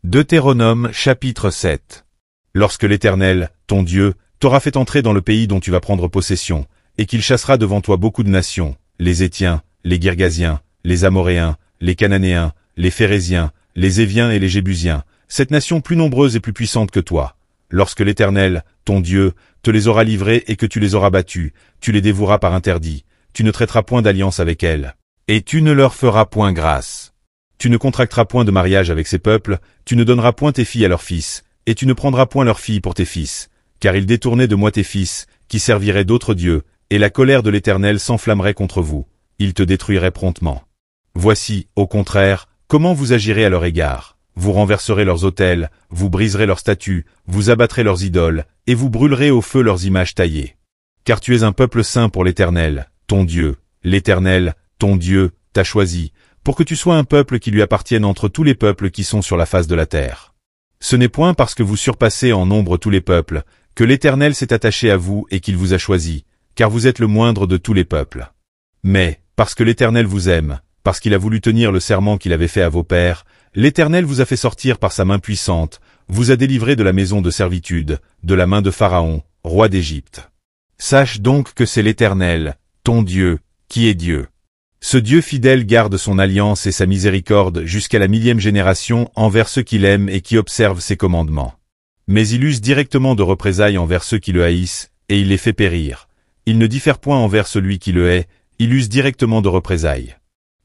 Deutéronome chapitre 7. Lorsque l'Éternel, ton Dieu, t'aura fait entrer dans le pays dont tu vas prendre possession, et qu'il chassera devant toi beaucoup de nations, les Hétiens, les Girgasiens, les Amoréens, les Cananéens, les Phéréziens, les Éviens et les Jébusiens, cette nation plus nombreuse et plus puissante que toi. Lorsque l'Éternel, ton Dieu, te les aura livrés et que tu les auras battus, tu les dévoueras par interdit, tu ne traiteras point d'alliance avec elles, et tu ne leur feras point grâce. Tu ne contracteras point de mariage avec ces peuples, tu ne donneras point tes filles à leurs fils, et tu ne prendras point leurs filles pour tes fils, car ils détournaient de moi tes fils, qui serviraient d'autres dieux, et la colère de l'Éternel s'enflammerait contre vous, il te détruirait promptement. Voici, au contraire, comment vous agirez à leur égard. Vous renverserez leurs autels, vous briserez leurs statues, vous abattrez leurs idoles, et vous brûlerez au feu leurs images taillées. Car tu es un peuple saint pour l'Éternel, ton Dieu. L'Éternel, ton Dieu, t'a choisi, pour que tu sois un peuple qui lui appartienne entre tous les peuples qui sont sur la face de la terre. Ce n'est point parce que vous surpassez en nombre tous les peuples, que l'Éternel s'est attaché à vous et qu'il vous a choisi, car vous êtes le moindre de tous les peuples. Mais, parce que l'Éternel vous aime, parce qu'il a voulu tenir le serment qu'il avait fait à vos pères, l'Éternel vous a fait sortir par sa main puissante, vous a délivré de la maison de servitude, de la main de Pharaon, roi d'Égypte. Sache donc que c'est l'Éternel, ton Dieu, qui est Dieu. Ce Dieu fidèle garde son alliance et sa miséricorde jusqu'à la 1000e génération envers ceux qui l'aiment et qui observent ses commandements. Mais il use directement de représailles envers ceux qui le haïssent, et il les fait périr. Il ne diffère point envers celui qui le hait, il use directement de représailles.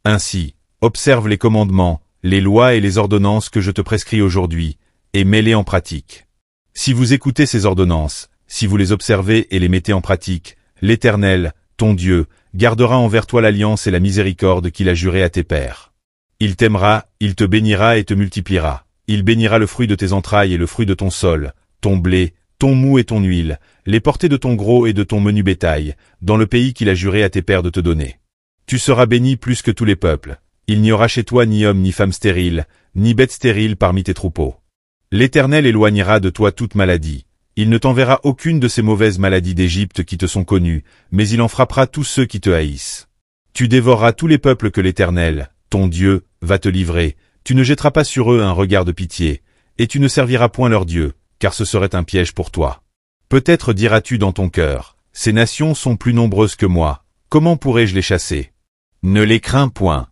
Ainsi, observe les commandements, les lois et les ordonnances que je te prescris aujourd'hui, et mets-les en pratique. Si vous écoutez ces ordonnances, si vous les observez et les mettez en pratique, l'Éternel, ton Dieu, gardera envers toi l'alliance et la miséricorde qu'il a jurée à tes pères. Il t'aimera, il te bénira et te multipliera. Il bénira le fruit de tes entrailles et le fruit de ton sol, ton blé, ton mou et ton huile, les portées de ton gros et de ton menu bétail, dans le pays qu'il a juré à tes pères de te donner. Tu seras béni plus que tous les peuples. Il n'y aura chez toi ni homme ni femme stérile, ni bête stérile parmi tes troupeaux. L'Éternel éloignera de toi toute maladie. Il ne t'enverra aucune de ces mauvaises maladies d'Égypte qui te sont connues, mais il en frappera tous ceux qui te haïssent. Tu dévoreras tous les peuples que l'Éternel, ton Dieu, va te livrer, tu ne jetteras pas sur eux un regard de pitié, et tu ne serviras point leur Dieu, car ce serait un piège pour toi. Peut-être diras-tu dans ton cœur, ces nations sont plus nombreuses que moi, comment pourrais-je les chasser? Ne les crains point.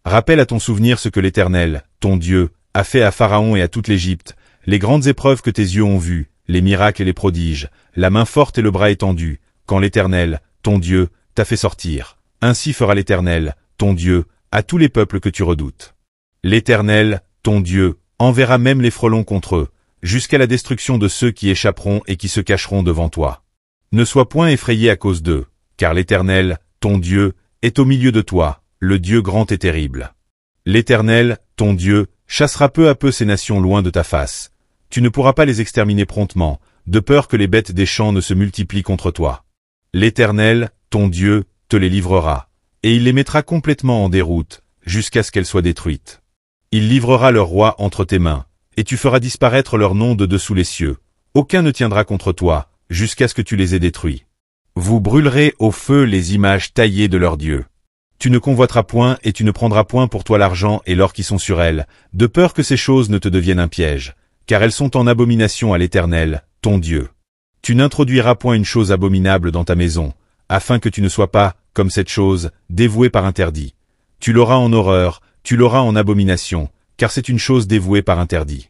Rappelle à ton souvenir ce que l'Éternel, ton Dieu, a fait à Pharaon et à toute l'Égypte, les grandes épreuves que tes yeux ont vues, les miracles et les prodiges, la main forte et le bras étendu, quand l'Éternel, ton Dieu, t'a fait sortir. Ainsi fera l'Éternel, ton Dieu, à tous les peuples que tu redoutes. L'Éternel, ton Dieu, enverra même les frelons contre eux, jusqu'à la destruction de ceux qui échapperont et qui se cacheront devant toi. Ne sois point effrayé à cause d'eux, car l'Éternel, ton Dieu, est au milieu de toi, le Dieu grand et terrible. L'Éternel, ton Dieu, chassera peu à peu ces nations loin de ta face. Tu ne pourras pas les exterminer promptement, de peur que les bêtes des champs ne se multiplient contre toi. L'Éternel, ton Dieu, te les livrera, et il les mettra complètement en déroute, jusqu'à ce qu'elles soient détruites. Il livrera leur roi entre tes mains, et tu feras disparaître leur nom de dessous les cieux. Aucun ne tiendra contre toi, jusqu'à ce que tu les aies détruits. Vous brûlerez au feu les images taillées de leurs dieux. Tu ne convoiteras point et tu ne prendras point pour toi l'argent et l'or qui sont sur elles, de peur que ces choses ne te deviennent un piège, car elles sont en abomination à l'Éternel, ton Dieu. Tu n'introduiras point une chose abominable dans ta maison, afin que tu ne sois pas, comme cette chose, dévoué par interdit. Tu l'auras en horreur, tu l'auras en abomination, car c'est une chose dévouée par interdit.